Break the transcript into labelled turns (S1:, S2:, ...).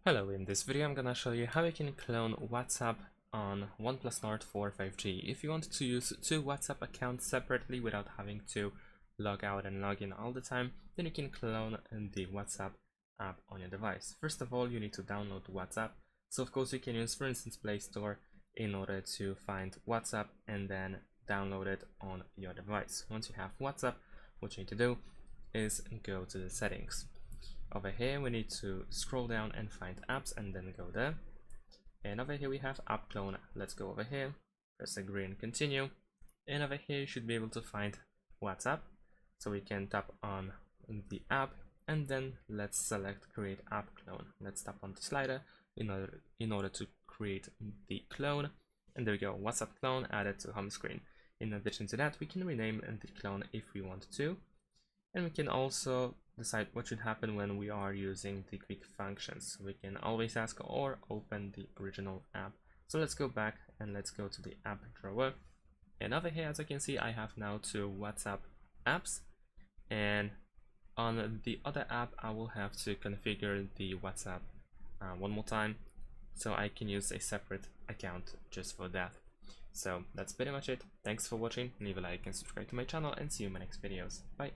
S1: Hello, in this video I'm gonna show you how you can clone WhatsApp on OnePlus Nord 4 5G. If you want to use two WhatsApp accounts separately without having to log out and log in all the time, then you can clone the WhatsApp app on your device. First of all, you need to download WhatsApp. So of course you can use, for instance, Play Store in order to find WhatsApp and then download it on your device. Once you have WhatsApp, what you need to do is go to the settings. Over here we need to scroll down and find apps and then go there, and over here we have app clone. Let's go over here, press agree and continue, and over here you should be able to find WhatsApp, so we can tap on the app and then let's select create app clone. Let's tap on the slider in order to create the clone, and there we go, WhatsApp clone added to home screen. In addition to that, we can rename the clone if we want to, and we can also decide what should happen when we are using the quick functions. We can always ask or open the original app. So let's go back and let's go to the app drawer, and over here, as you can see, I have now two WhatsApp apps, and on the other app I will have to configure the WhatsApp one more time, so I can use a separate account just for that. So that's pretty much it. Thanks for watching. Leave a like and subscribe to my channel, and see you in my next videos. Bye.